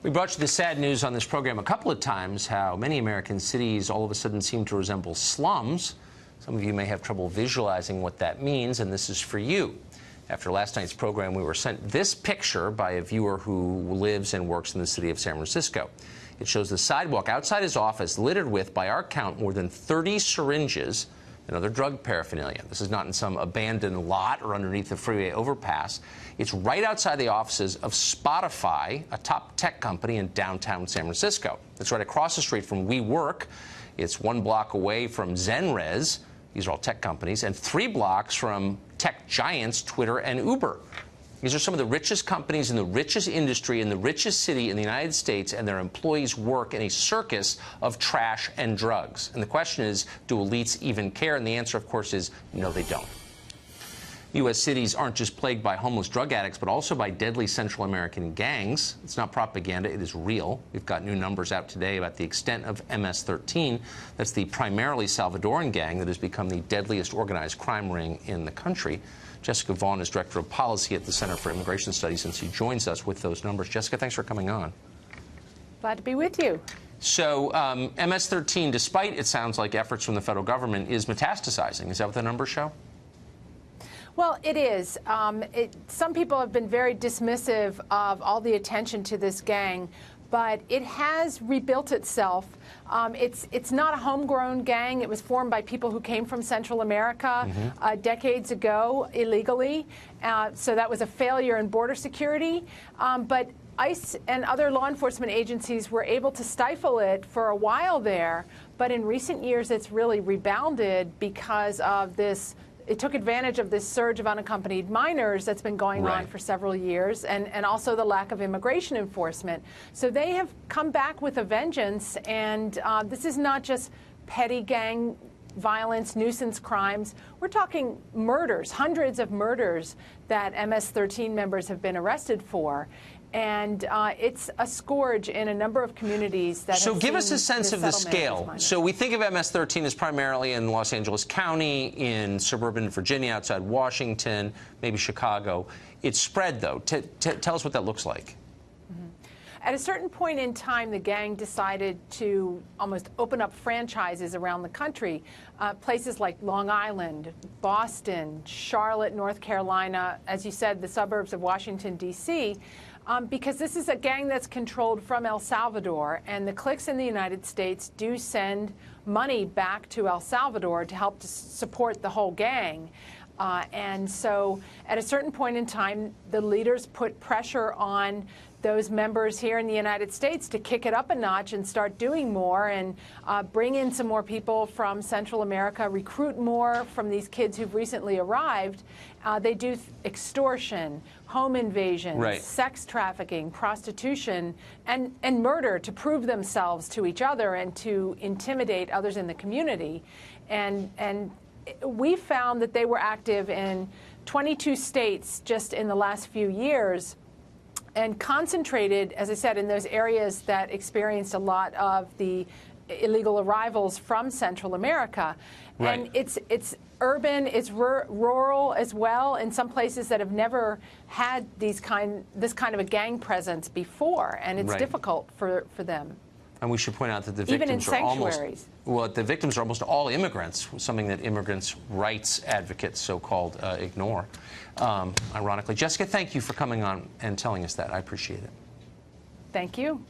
We brought you the sad news on this program a couple of times, how many American cities all of a sudden seem to resemble slums. Some of you may have trouble visualizing what that means, and this is for you. After last night's program, we were sent this picture by a viewer who lives and works in the city of San Francisco. It shows the sidewalk outside his office littered with, by our count, more than 30 syringes and other drug paraphernalia. This is not in some abandoned lot or underneath the freeway overpass. It's right outside the offices of Spotify, a top tech company in downtown San Francisco. It's right across the street from WeWork. It's 1 block away from Zenres. These are all tech companies, and 3 blocks from tech giants Twitter and Uber. These are some of the richest companies in the richest industry in the richest city in the United States, and their employees work in a circus of trash and drugs. And the question is, do elites even care? And the answer, of course, is no, they don't. U.S. cities aren't just plagued by homeless drug addicts, but also by deadly Central American gangs. It's not propaganda, it is real. We've got new numbers out today about the extent of MS-13. That's the primarily Salvadoran gang that has become the deadliest organized crime ring in the country. Jessica Vaughn is Director of Policy at the Center for Immigration Studies, and she joins us with those numbers. Jessica, thanks for coming on. Glad to be with you. So MS-13, despite, it sounds like, efforts from the federal government, is metastasizing. Is that what the numbers show? Well, it is. Some people have been very dismissive of all the attention to this gang, but it has rebuilt itself. It's not a homegrown gang. It was formed by people who came from Central America decades ago illegally. So that was a failure in border security. But ICE and other law enforcement agencies were able to stifle it for a while there. But in recent years, it's really rebounded because of this. It took advantage of this surge of unaccompanied minors that's been going on for several years, and also the lack of immigration enforcement. So they have come back with a vengeance, and this is not just petty gang violence, nuisance crimes. We're talking murders, hundreds of murders that MS-13 members have been arrested for. And it's a scourge in a number of communities that So give us a sense of the scale. So we think of MS-13 as primarily in Los Angeles County, in suburban Virginia, outside Washington, maybe Chicago. It's spread, though. Tell us what that looks like. At a certain point in time, the gang decided to almost open up franchises around the country. Places like Long Island, Boston, Charlotte, North Carolina, as you said, the suburbs of Washington, D.C., because this is a gang that's controlled from El Salvador, and the cliques in the United States do send money back to El Salvador to help to support the whole gang. And so at a certain point in time, the leaders put pressure on those members here in the United States to kick it up a notch and start doing more, and bring in some more people from Central America, recruit more from these kids who've recently arrived. They do extortion, home invasions, sex trafficking, prostitution, and murder to prove themselves to each other and to intimidate others in the community. And we found that they were active in 22 states just in the last few years, and concentrated, as I said, in those areas that experienced a lot of the illegal arrivals from Central America. And it's urban, it's rural as well, in some places that have never had this kind of a gang presence before, and it's difficult for them. And we should point out that the victims are almost all immigrants, something that immigrants' rights advocates, so-called, ignore, ironically. Jessica, thank you for coming on and telling us that. I appreciate it. Thank you.